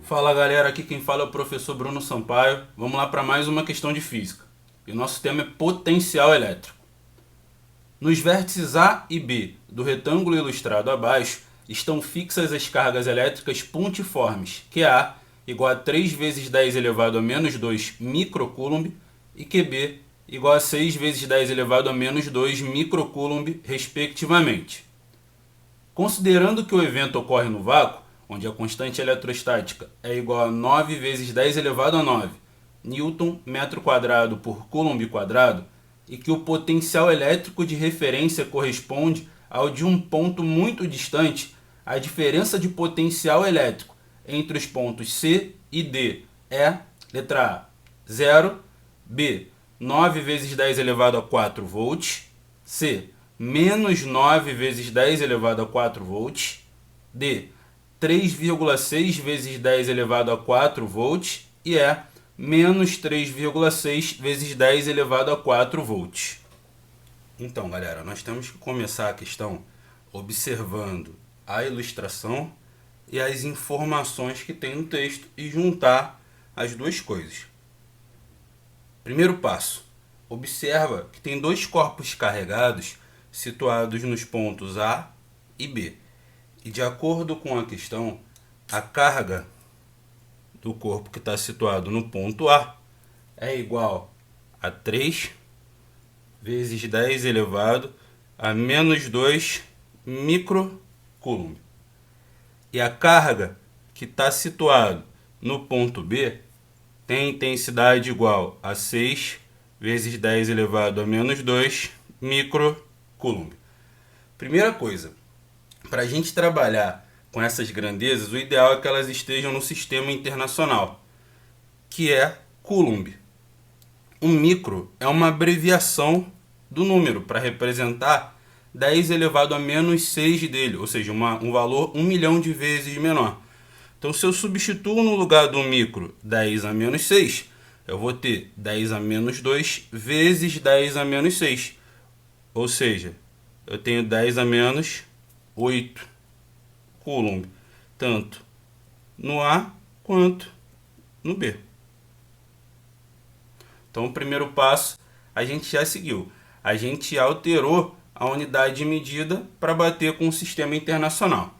Fala galera, aqui quem fala é o professor Bruno Sampaio. Vamos lá para mais uma questão de física. E o nosso tema é potencial elétrico. Nos vértices A e B do retângulo ilustrado abaixo estão fixas as cargas elétricas pontiformes, QA igual a 3 vezes 10 elevado a menos 2 microcoulomb e QB igual a 6 vezes 10 elevado a menos 2 microcoulomb, respectivamente. Considerando que o evento ocorre no vácuo, onde a constante eletrostática é igual a 9 vezes 10 elevado a 9 Newton metro quadrado por Coulomb quadrado, e que o potencial elétrico de referência corresponde ao de um ponto muito distante, a diferença de potencial elétrico entre os pontos C e D é, letra A, 0, B, 9 vezes 10 elevado a 4 volts, C, menos 9 vezes 10 elevado a 4 volts, D, 3,6 vezes 10 elevado a 4 volts e é menos 3,6 vezes 10 elevado a 4 volts. Então, galera, nós temos que começar a questão observando a ilustração e as informações que tem no texto e juntar as duas coisas. Primeiro passo, observa que tem dois corpos carregados situados nos pontos A e B. E de acordo com a questão, a carga do corpo que está situado no ponto A é igual a 3 vezes 10 elevado a menos 2 microcoulomb. E a carga que está situado no ponto B tem intensidade igual a 6 vezes 10 elevado a menos 2 microcoulomb. Primeira coisa, para a gente trabalhar com essas grandezas, o ideal é que elas estejam no sistema internacional, que é Coulomb. O micro é uma abreviação do número para representar 10 elevado a menos 6 dele, ou seja, um valor 1 milhão de vezes menor. Então, se eu substituo no lugar do micro 10 a menos 6, eu vou ter 10 a menos 2 vezes 10 a menos 6. Ou seja, eu tenho 10 a menos 8 Coulomb, tanto no A quanto no B. Então, o primeiro passo a gente já seguiu. A gente alterou a unidade de medida para bater com o sistema internacional.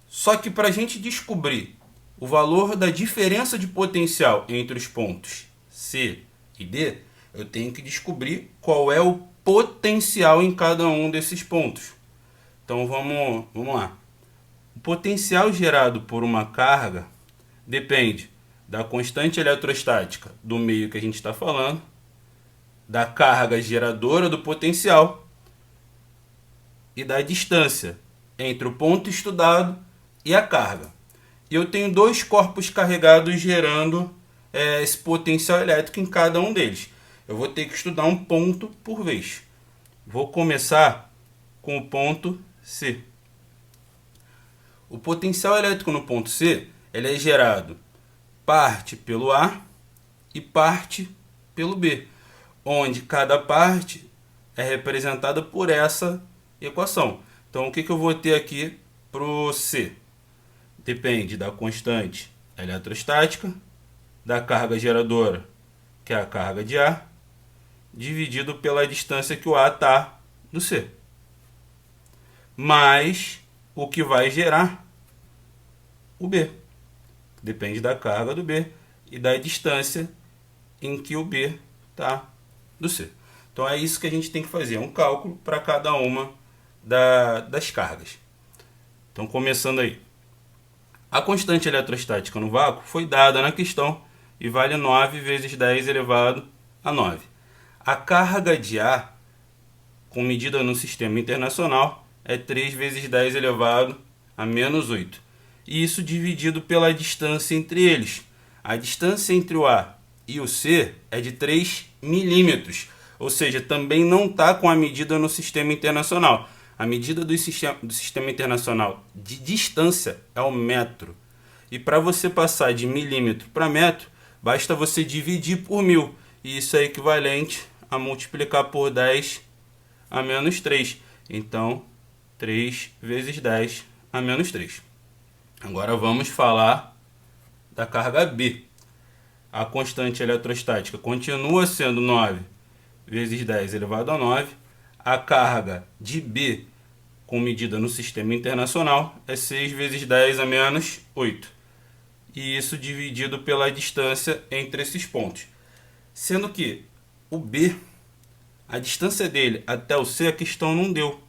Só que para a gente descobrir o valor da diferença de potencial entre os pontos C e D, eu tenho que descobrir qual é o potencial em cada um desses pontos. Então vamos lá. O potencial gerado por uma carga depende da constante eletrostática do meio que a gente está falando, da carga geradora do potencial e da distância entre o ponto estudado e a carga. E eu tenho dois corpos carregados gerando esse potencial elétrico em cada um deles. Eu vou ter que estudar um ponto por vez. Vou começar com o ponto C. O potencial elétrico no ponto C ele é gerado parte pelo A e parte pelo B, onde cada parte é representada por essa equação. Então, o que eu vou ter aqui para o C? Depende da constante eletrostática, da carga geradora, que é a carga de A, dividido pela distância que o A está do C. Mais o que vai gerar o B. Depende da carga do B e da distância em que o B está do C. Então é isso que a gente tem que fazer, um cálculo para cada uma das cargas. Então começando aí. A constante eletrostática no vácuo foi dada na questão e vale 9 vezes 10 elevado a 9. A carga de A, com medida no sistema internacional, é 3 vezes 10 elevado a menos 8. E isso dividido pela distância entre eles. A distância entre o A e o C é de 3 milímetros. Ou seja, também não está com a medida no sistema internacional. A medida do sistema internacional de distância é o metro. E para você passar de milímetro para metro, basta você dividir por 1000. E isso é equivalente a multiplicar por 10 a menos 3. Então, 3 vezes 10 a menos 3. Agora vamos falar da carga B. A constante eletrostática continua sendo 9 vezes 10 elevado a 9. A carga de B, com medida no sistema internacional, é 6 vezes 10 a menos 8. E isso dividido pela distância entre esses pontos. Sendo que o B, a distância dele até o C, a questão não deu.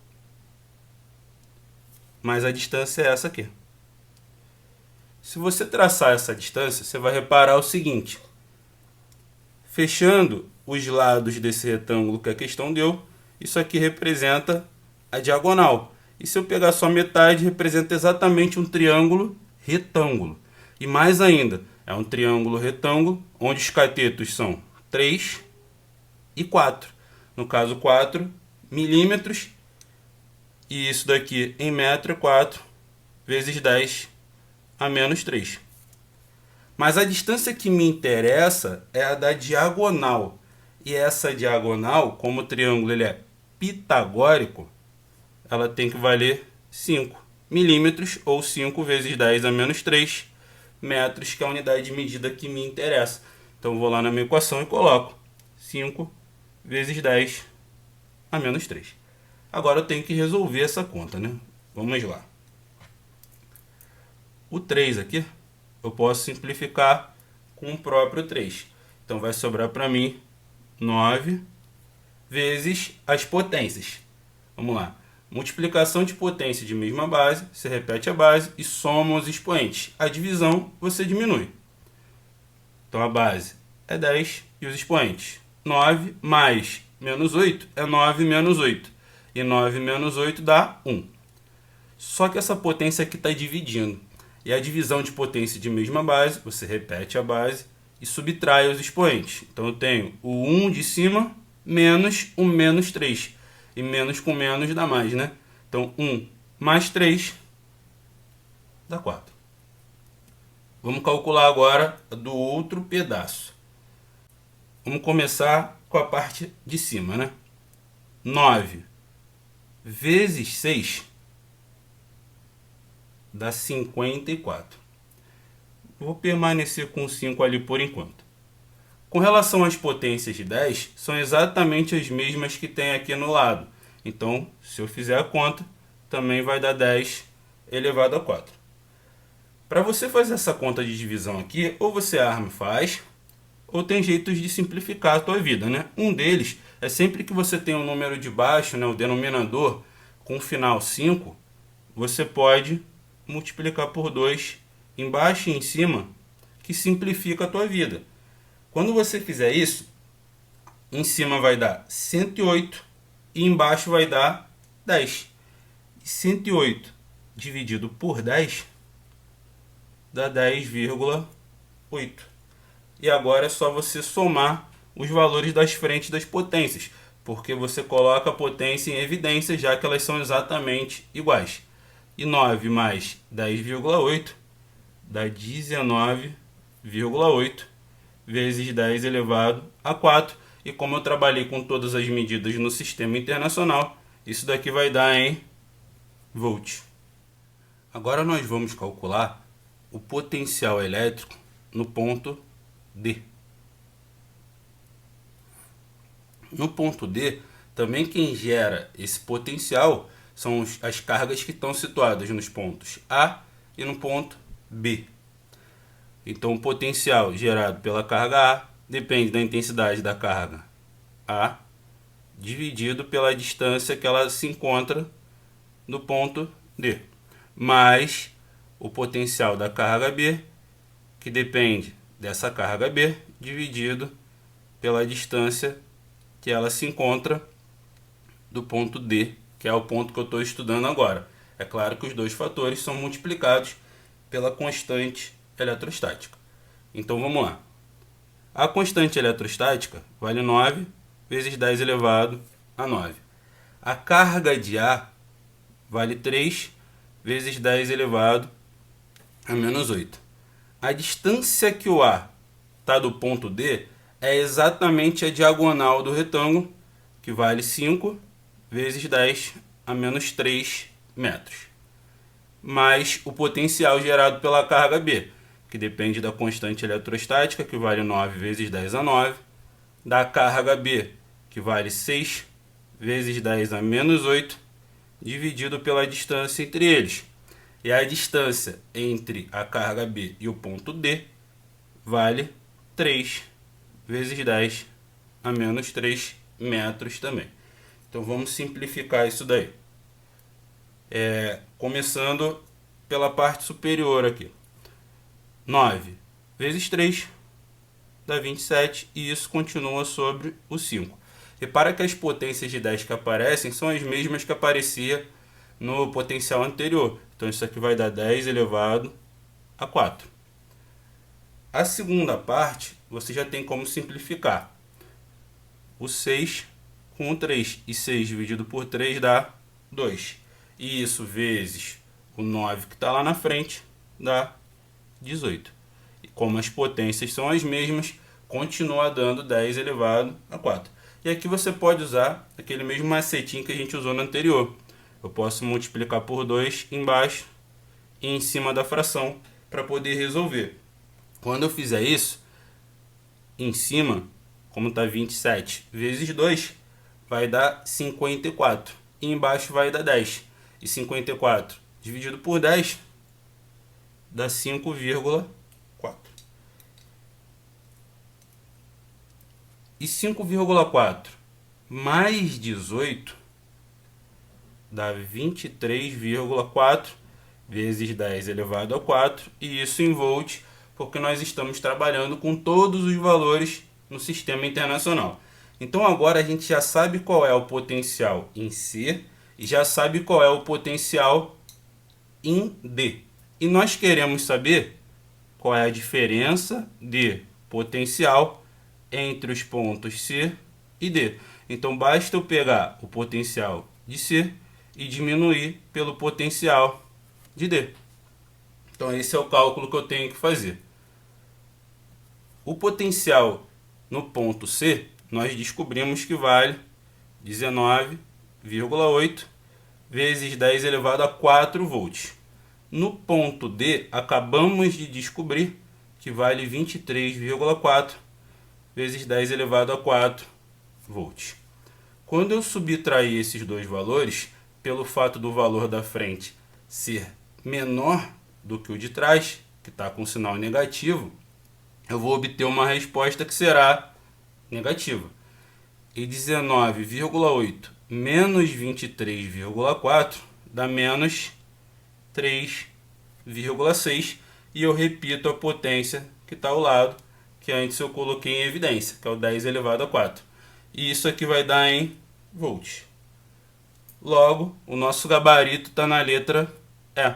Mas a distância é essa aqui. Se você traçar essa distância, você vai reparar o seguinte. Fechando os lados desse retângulo que a questão deu, isso aqui representa a diagonal. E se eu pegar só metade, representa exatamente um triângulo retângulo. E mais ainda, é um triângulo retângulo, onde os catetos são 3 e 4. No caso, 4 milímetros. E isso daqui em metro é 4 vezes 10 a menos 3. Mas a distância que me interessa é a da diagonal. E essa diagonal, como o triângulo ele é pitagórico, ela tem que valer 5 milímetros ou 5 vezes 10 a menos 3 metros, que é a unidade de medida que me interessa. Então eu vou lá na minha equação e coloco 5 vezes 10 a menos 3. Agora eu tenho que resolver essa conta, né? Vamos lá. O 3 aqui, eu posso simplificar com o próprio 3. Então vai sobrar para mim 9 vezes as potências. Vamos lá. Multiplicação de potência de mesma base, você repete a base e soma os expoentes. A divisão você diminui. Então a base é 10 e os expoentes. 9 mais menos 8 é 9 menos 8. E 9 menos 8 dá 1. Só que essa potência aqui está dividindo. E a divisão de potência de mesma base, você repete a base e subtrai os expoentes. Então eu tenho o 1 de cima menos o menos 3. E menos com menos dá mais, né? Então 1 mais 3 dá 4. Vamos calcular agora do outro pedaço. Vamos começar com a parte de cima, né? 9 vezes 6 dá 54. Vou permanecer com 5 ali por enquanto. Com relação às potências de 10, são exatamente as mesmas que tem aqui no lado. Então, se eu fizer a conta, também vai dar 10 elevado a 4. Para você fazer essa conta de divisão aqui, ou você arma e faz, ou tem jeitos de simplificar a tua vida, né? Um deles é sempre que você tem um número de baixo, né, o denominador, com o final 5, você pode multiplicar por 2 embaixo e em cima, que simplifica a tua vida. Quando você fizer isso, em cima vai dar 108 e embaixo vai dar 10. 108 dividido por 10 dá 10,8. E agora é só você somar os valores das frentes das potências, porque você coloca a potência em evidência, já que elas são exatamente iguais. E 9 mais 10,8 dá 19,8 vezes 10 elevado a 4. E como eu trabalhei com todas as medidas no sistema internacional, isso daqui vai dar em volt. Agora nós vamos calcular o potencial elétrico no ponto D. No ponto D, também quem gera esse potencial são as cargas que estão situadas nos pontos A e no ponto B. Então o potencial gerado pela carga A depende da intensidade da carga A dividido pela distância que ela se encontra no ponto D, mais o potencial da carga B, que depende dessa carga B, dividido pela distância que ela se encontra do ponto D, que é o ponto que eu estou estudando agora. É claro que os dois fatores são multiplicados pela constante eletrostática. Então vamos lá. A constante eletrostática vale 9 vezes 10 elevado a 9. A carga de A vale 3 vezes 10 elevado a menos 8. A distância que o A está do ponto D é exatamente a diagonal do retângulo, que vale 5 vezes 10 a menos 3 metros, mais o potencial gerado pela carga B, que depende da constante eletrostática, que vale 9 vezes 10 a 9, da carga B, que vale 6 vezes 10 a menos 8, dividido pela distância entre eles. E a distância entre a carga B e o ponto D vale 3 vezes 10 a menos 3 metros também. Então vamos simplificar isso daí. Começando pela parte superior aqui. 9 vezes 3 dá 27 e isso continua sobre o 5. Repara que as potências de 10 que aparecem são as mesmas que aparecia no potencial anterior. Então isso aqui vai dar 10 elevado a 4. A segunda parte você já tem como simplificar. O 6 com o 3. E 6 dividido por 3 dá 2. E isso vezes o 9 que está lá na frente dá 18. E como as potências são as mesmas, continua dando 10 elevado a 4. E aqui você pode usar aquele mesmo macetinho que a gente usou no anterior. Eu posso multiplicar por 2 embaixo e em cima da fração para poder resolver. Quando eu fizer isso, em cima, como está 27 vezes 2, vai dar 54. E embaixo vai dar 10. E 54 dividido por 10 dá 5,4. E 5,4 mais 18 dá 23,4 vezes 10 elevado a 4. E isso em volt, porque nós estamos trabalhando com todos os valores no sistema internacional. Então agora a gente já sabe qual é o potencial em C e já sabe qual é o potencial em D. E nós queremos saber qual é a diferença de potencial entre os pontos C e D. Então basta eu pegar o potencial de C e diminuir pelo potencial de D. Então esse é o cálculo que eu tenho que fazer. O potencial no ponto C, nós descobrimos que vale 19,8 vezes 10 elevado a 4 volts. No ponto D, acabamos de descobrir que vale 23,4 vezes 10 elevado a 4 volts. Quando eu subtrair esses dois valores, pelo fato do valor da frente ser menor do que o de trás, que está com sinal negativo, eu vou obter uma resposta que será negativa. E 19,8 menos 23,4 dá menos 3,6. E eu repito a potência que está ao lado, que antes eu coloquei em evidência, que é o 10 elevado a 4. E isso aqui vai dar em volts. Logo, o nosso gabarito está na letra E.